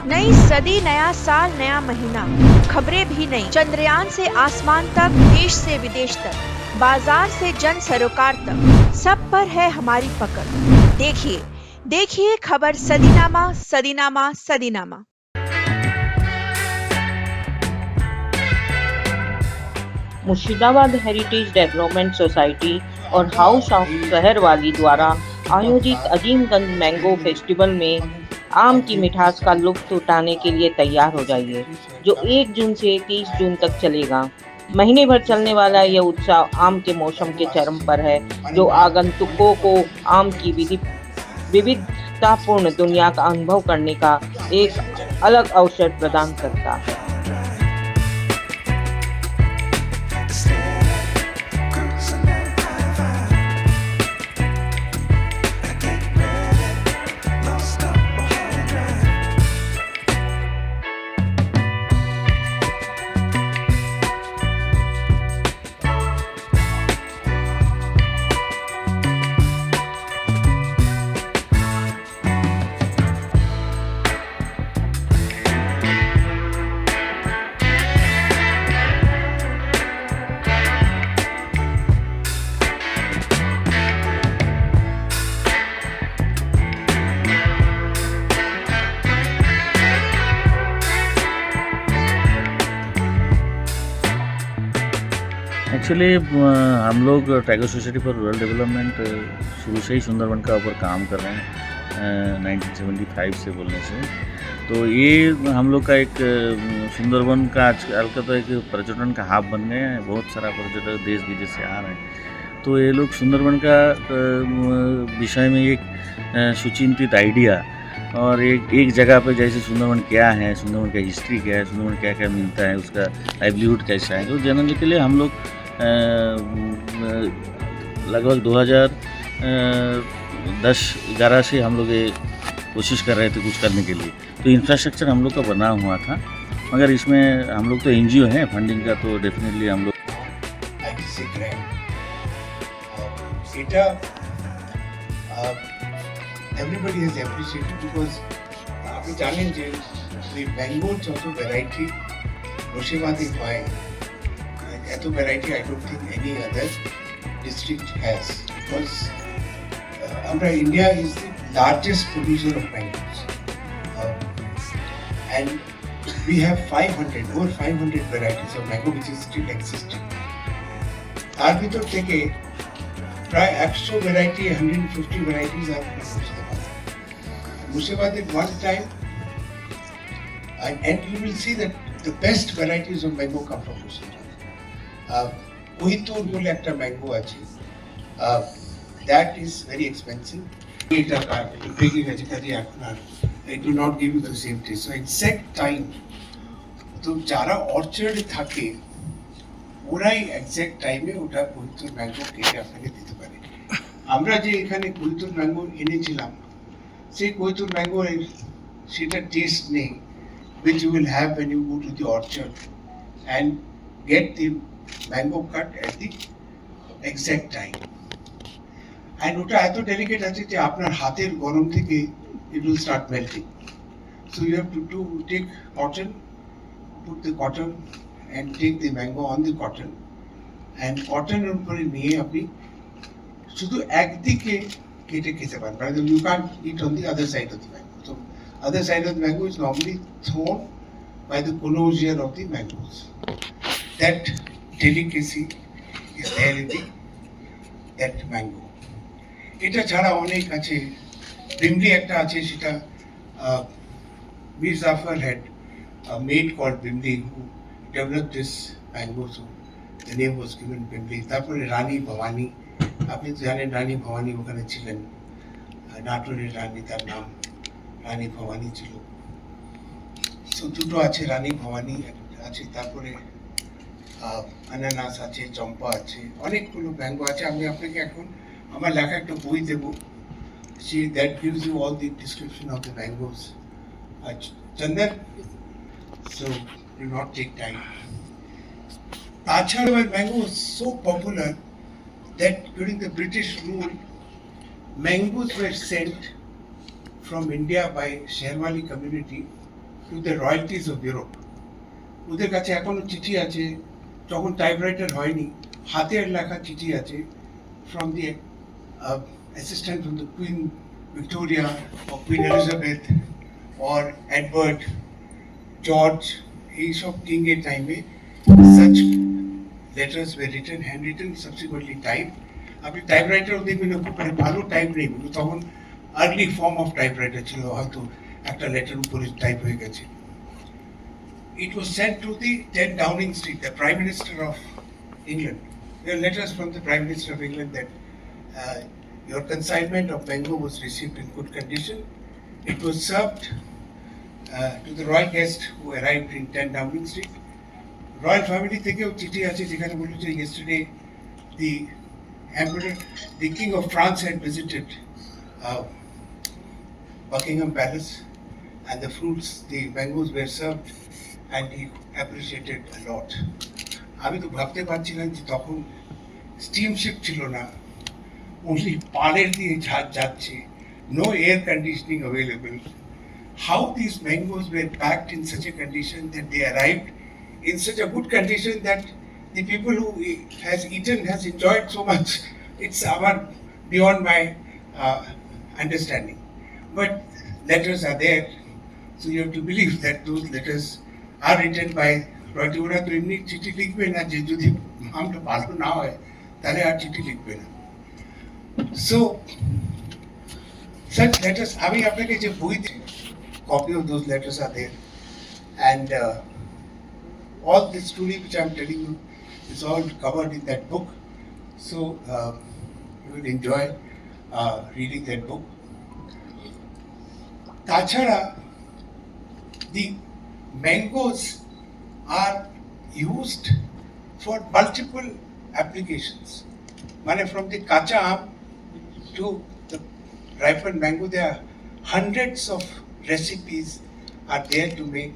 नई सदी, नया साल, नया महीना, खबरें भी नई। चंद्रयान से आसमान तक, देश से विदेश तक, बाजार से जन सरोकार तक, सब पर है हमारी पकड़। देखिए, देखिए खबर सदीनामा, सदीनामा, सदीनामा। मुर्शिदाबाद हेरिटेज डेवलपमेंट सोसाइटी और हाउस ऑफ शहरवाली द्वारा आयोजित अजीमगंज मैंगो फेस्टिवल में आम की मिठास का लुत्फ उठाने के लिए तैयार हो जाइए, जो 1 जून से 30 जून तक चलेगा। महीने भर चलने वाला यह उत्सव आम के मौसम के चरम पर है, जो आगंतुकों को आम की विविधतापूर्ण दुनिया का अनुभव करने का एक अलग अवसर प्रदान करता है। एक्चुअली हम लोग tiger society for rural development शुरू से ही सुंदरवन का ऊपर काम कर रहे हैं 1975 से बोलने से। तो ये हम लोग का एक सुंदरवन का आजकल का तो एक पर्यटन का हब बन गए हैं। बहुत सारा पर्यटक देश विदेश से आ रहे हैं। तो ये लोग सुंदरवन का विषय में एक सुचिंतित आइडिया और एक जगह पे जैसे सुंदरवन क्या है, सुंदरवन का हिस्ट्री क्या है, सुंदरवन क्या क्या मिलता है, उसका लाइवलीहुड कैसा है, तो जानने के लिए हम लोग लगभग 2010-11 से हम लोग ये कोशिश कर रहे थे कुछ करने के लिए। तो इंफ्रास्ट्रक्चर हम लोग का बना हुआ था, मगर इसमें हम लोग तो एनजीओ हैं, फंडिंग का तो डेफिनेटली हम लोग everybody has appreciated because আপনি জানেন যে এই ম্যাঙ্গোর যত ভ্যারাইটি মুর্শিদাবাদে পায়, এত variety I don't think any other district has, because আমরা India is the largest producer of mangoes and we have over 500 varieties of mango which is still existing. তার ভিতর থেকে প্রায় 100 ভ্যারাইটি 150 ভ্যারাইটিস আর Murshidabad at one time, and you will see that the best varieties of mango come from Murshidabad. Kohitur bole ekta mango ache, that is very expensive. It will not give you the same taste. So exact time, তো যারা অর্চার্ডে থাকে ওরাই exact টাইমে ওটা কোহিতুর mango কেটে আপনাকে দিতে পারে। আমরা যে এখানে কোহিতুর ম্যাঙ্গো এনেছিলাম, সেই কোহিতুর ম্যাঙ্গো সেটা টেস্ট নেই which you will have when you go to the orchard and get the mango cut at the exact time. And ওটা এত ডেলিকেট আছে যে আপনার হাতের গরম থেকে it will start melting. So you have to take cotton, put the cotton and take the mango on the cotton, and cotton এর উপরে নিয়ে আপনি শুধু একদিকে কেটে খেতে পারেন। You can't eat on the other side of the mango. So other side of the mango is normally thrown by the conosier of the mangoes. That delicacy is there in that mango. এটা ছাড়া অনেক আছে। Bimli একটা আছে, সেটা Mir Zafar had a maid called Bimli who developed this mango, so the name was given Bimli. তারপরে রানী ভবানী, আপনি তো জানেন রানী ভবানী ওখানে ছিলেন, নাটোরের রানী, তার নাম রানী ভবানী ছিল। সো দুটো আছে, রানী ভবানী আছে, তারপরে আনানাস আছে, চম্পা আছে, অনেকগুলো ম্যাঙ্গো আছে। আমি আপনাকে এখন আমার লেখা একটা বই দেবো, that gives you all the description of the mangoes. Chandan, so do not take time. Tachhar mango was so popular that during the British rule, mangoes were sent from India by Sherwali community to the royalties of Europe. ওদের কাছে এখনো চিঠি আছে, যখন typewriter হয়নি, হাতের লেখা চিঠি আছে from the assistant from the queen Victoria or Queen Elizabeth or Edward, George, এইসব কিংয়ের টাইমে such letters were written, handwritten, subsequently typed. আপনি টাইপরাইটারও দেখবেন খুব মানে ভালো টাইপ নেই, তখন আর্লি ফর্ম অফ টাইপরাইটার ছিল, হয়তো একটা লেটার উপরে টাইপ হয়ে গেছে। It was sent to the 10 Downing Street, the Prime Minister of England. There are letters from the Prime Minister of England that your consignment of mango was received in good condition. It was served to the royal guest who arrived in 10 Downing Street. Royal family থেকেও চিঠি আছে যেখানে বলেছে yesterday the Emperor, the King of France had visited Buckingham Palace, and the fruits, the mangoes were served, and he appreciated a lot. আমি তো ভাবতে পারছিলাম যে তখন স্টিমশিপ ছিল না, only পালের দিয়ে জাহাজ যাচ্ছে, no air conditioning available. How these mangoes were packed in such a condition that they arrived in such a good condition that the people who has eaten has enjoyed so much. It's beyond my understanding. But letters are there, so you have to believe that those letters are written by royalty. ওরা তো এমনি চিঠি লিখবে না যে যদি আমটা ভালো না হয় তাহলে আর চিঠি লিখবে না। So such letters, আমি আপনাকে যে বই দিই, copy of those letters are there, and all this story which I'm telling you is all covered in that book. So you will enjoy reading that book. Tachara, the mangoes are used for multiple applications. Mane from the kacha aam to the ripened mango, there are hundreds of recipes are there to make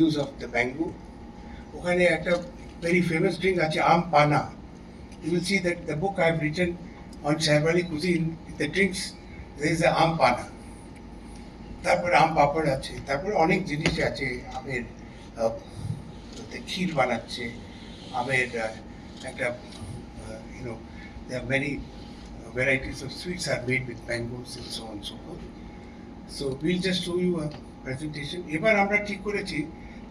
use of the mango. ওখানে একটা very famous drink আছে আম পানা. You will see that the book I have written on Sherwali cuisine, the drinks, there is a আম পানা, তারপরে আম পাপড় আছে, তারপরে অনেক জিনিস আছে, আমের ক্ষীর বানাচ্ছে, আমের একটা there are many varieties of sweets are made with mangoes and so on and so forth. So we'll just show you a presentation. এবার আমরা ঠিক করেছি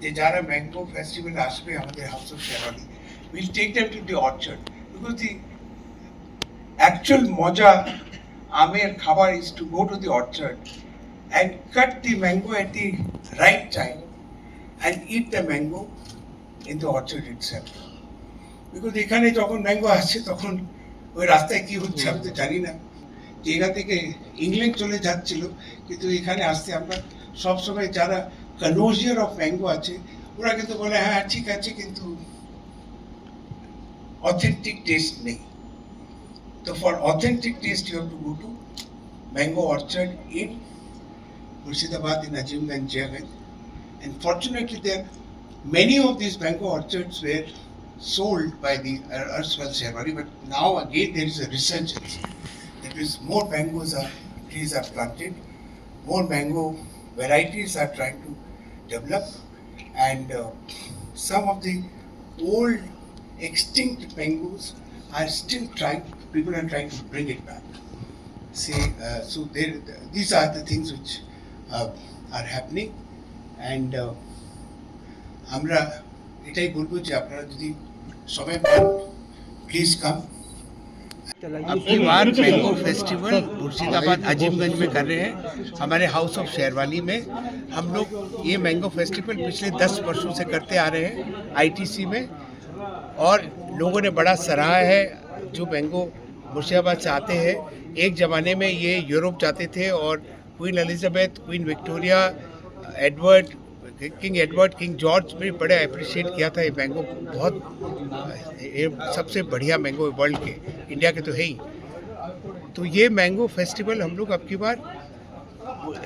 যে যারা ম্যাঙ্গো ফেস্টিভ্যাল আসবে আমাদের house of Sherawali, we'll take them to the orchard, because the actual মজা আমের খাবার is to go to the orchard and cut the mango at the right time and eat the mango in the orchard itself. Because এখানে যখন mango আসছে তখন ওই রাস্তায় কি হচ্ছে আমি তো জানি না, যে এখান থেকে ইংল্যান্ড চলে যাচ্ছিল, কিন্তু এখানে আসতে আমরা সবসময় যারা কনোজিয়ার অফ ম্যাঙ্গো আছে ওরা কিন্তু বলে হ্যাঁ ঠিক আছে, কিন্তু অথেন্টিক টেস্ট নেই। তো for authentic taste you have to go to mango orchard in Murshidabad, in Azimganj, Jayagঞ্জ, and fortunately there many of these mango orchards were sold by the erstwhile Sherwali, but now again there is a resurgence. That is, more trees are planted, more mango varieties are trying to develop, and some of the old extinct mangoes are still people are trying to bring it back. So these are the things which are happening, and আমরা এটাই বলবো যে আপনারা যদি সময় পান please come. अब की बार मैंगो फेस्टिवल मुर्शिदाबाद अजीमगंज में कर रहे हैं, हमारे हाउस ऑफ शेरवाली में। हम लोग ये मैंगो फेस्टिवल पिछले 10 वर्षों से करते आ रहे हैं आईटीसी में, और लोगों ने बड़ा सराहा है जो मैंगो मुर्शिदाबाद से आते हैं। एक ज़माने में ये यूरोप जाते थे, और queen Elizabeth, queen Victoria, king George भी बड़े अप्रिशिएट किया था। ये मैंगो बहुत ये सबसे बढ़िया मैंगो वर्ल्ड के, इंडिया के तो है ही। तो ये मैंगो फेस्टिवल हम लोग अब की बार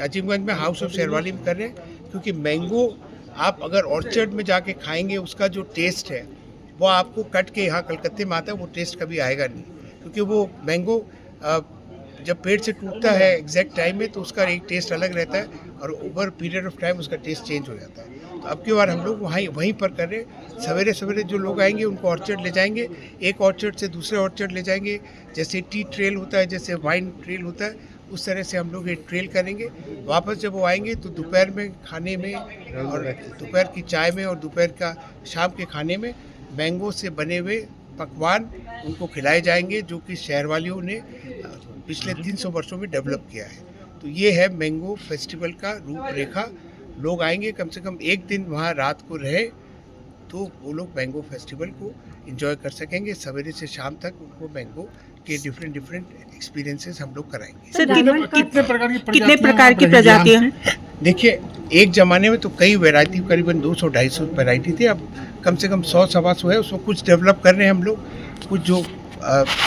अजीमगंज में हाउस ऑफ शेरवाली में कर रहे हैं, क्योंकि मैंगो आप अगर ऑर्चर्ड में जाके खाएंगे उसका जो टेस्ट है वो आपको कट के यहाँ कलकत्ते में आता है, वो टेस्ट कभी आएगा नहीं, क्योंकि वो मैंगो जब पेड़ से टूटता है एग्जैक्ट टाइम में तो उसका एक टेस्ट अलग रहता है और ओवर पीरियड ऑफ टाइम उसका टेस्ट चेंज हो जाता है। तो अब की बार हम लोग वहीं पर कर रहे हैं। सवेरे सवेरे जो लोग आएंगे उनको ऑर्चर्ड ले जाएंगे, एक ऑर्चर्ड से दूसरे ऑर्चर्ड ले जाएंगे। जैसे टी ट्रेल होता है, जैसे वाइन ट्रेल होता है, उस तरह से हम लोग ये ट्रेल करेंगे। वापस जब वो आएंगे तो दोपहर में खाने में और दोपहर की चाय में और दोपहर का शाम के खाने में मैंगो से बने हुए पकवान उनको खिलाए जाएंगे, जो कि शहर वालियों ने पिछले 300 वर्षों में डेवलप किया है। तो ये है मैंगो फेस्टिवल का रूपरेखा। लोग आएंगे, कम से कम एक दिन वहाँ रात को रहे तो वो लोग मैंगो फेस्टिवल को एंजॉय कर सकेंगे। सवेरे से शाम तक उनको मैंगो के डिफरेंट एक्सपीरियंसेस हम लोग कराएंगे। सर कितने प्रकार की प्रजातियां हैं? देखिए, एक ज़माने में तो कई वैरायटी, करीबन 200-250 वैरायटी थी। अब कम से कम 100-125 है। उसमें कुछ डेवलप कर रहे हैं हम लोग, कुछ जो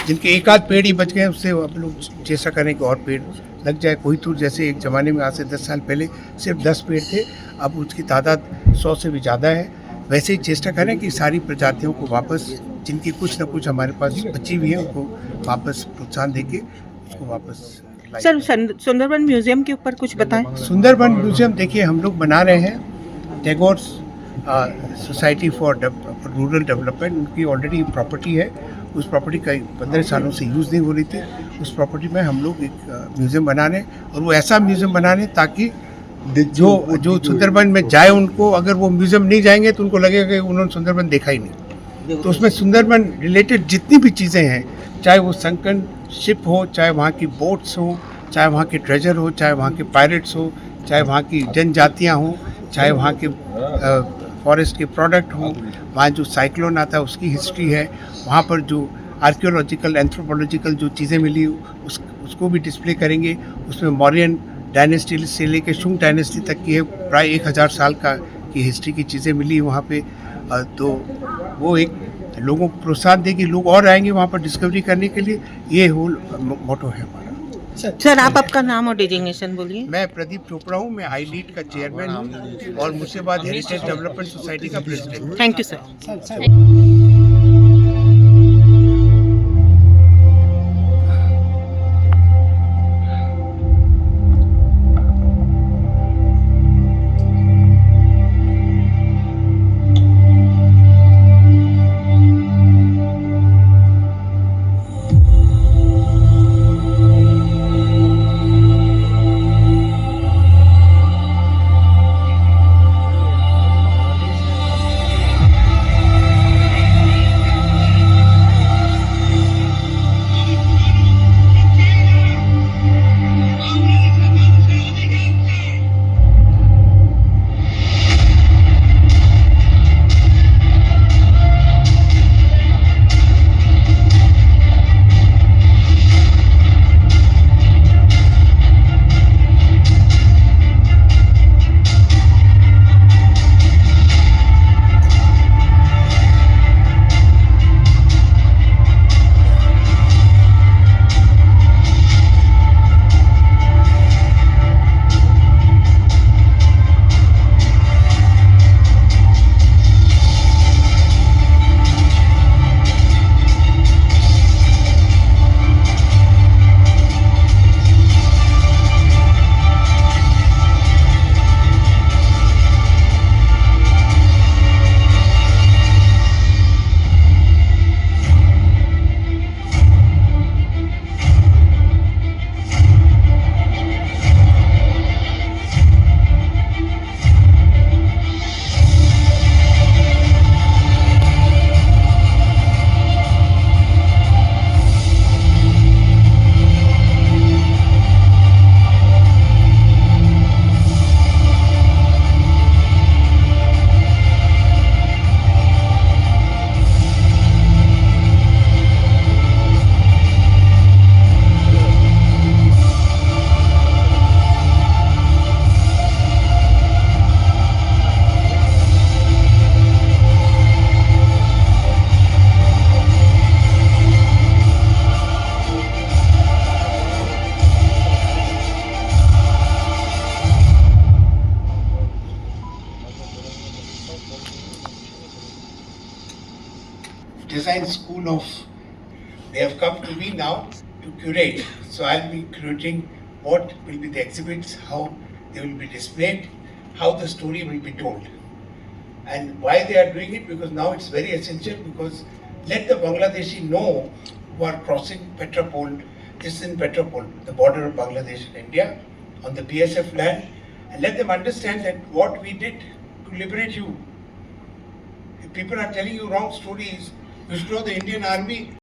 जिनके एक आध पेड़ ही बच गए हैं उससे अब लोग चेष्टा करें कि और पेड़ लग जाए। कोहितूर जैसे एक ज़माने में आज से 10 साल पहले सिर्फ 10 पेड़ थे, अब उसकी तादाद 100 से भी ज़्यादा है। वैसे ही चेष्टा करें कि सारी प्रजातियों को वापस, जिनकी कुछ न कुछ हमारे पास बची हुई है, उनको वापस प्रोत्साहन देके उसको वापस लाएं। सर सुंदरबन म्यूजियम के ऊपर कुछ बताएं। सुंदरबन म्यूजियम देखिए हम लोग बना रहे हैं। Tagore society for rural development, उनकी ऑलरेडी प्रॉपर्टी है। उस प्रॉपर्टी कई 15 सालों से यूज़ नहीं हो रही थी। उस प्रॉपर्टी में हम लोग एक म्यूज़ियम बना रहे हैं, और वो ऐसा म्यूज़ियम बना रहे हैं ताकि जो सुंदरबन में जाए, उनको अगर वो म्यूज़ियम नहीं जाएंगे तो उनको लगेगा कि उन्होंने सुंदरबन देखा ही नहीं। तो उसमें सुंदरबन रिलेटेड जितनी भी चीज़ें हैं, चाहे वो संकन शिप हो, चाहे वहाँ की बोट्स हो, चाहे वहाँ के ट्रेजर हो, चाहे वहाँ के पायरेट्स हो, चाहे वहाँ की जनजातियाँ हों, चाहे वहाँ के फॉरेस्ट के प्रोडक्ट हों, वहाँ जो साइक्लोन आता है उसकी हिस्ट्री है, वहाँ पर जो आर्कियोलॉजिकल एंथ्रोपोलॉजिकल जो चीज़ें मिली उसको भी डिस्प्ले करेंगे। उसमें मौर्यन डायनेस्टी से लेकर शुंग डायनेस्टी तक की है, प्राय 1000 साल की हिस्ट्री की चीज़ें मिली वहाँ पे। तो वो एक लोगों को प्रोत्साहन देगी, लोग और आएंगे वहाँ पर डिस्कवरी करने के लिए। ये होल मोटो है हमारा। सर आप आपका नाम और डेजिग्नेशन बोलिए। मैं प्रदीप चोपड़ा हूँ, मैं आई लीड का चेयरमैन हूँ और मुझसे बाद हेरिटेज डेवलपमेंट सोसाइटी का president. Thank you sir. Design school of, they have come to me now to curate. So I'll be curating what will be the exhibits, how they will be displayed, how the story will be told. And why they are doing it, because now it's very essential, because let the Bangladeshi know who are crossing Petropol, this is in Petropol, the border of Bangladesh and India, on the BSF land, and let them understand that what we did to liberate you. If people are telling you wrong stories, you should know the Indian army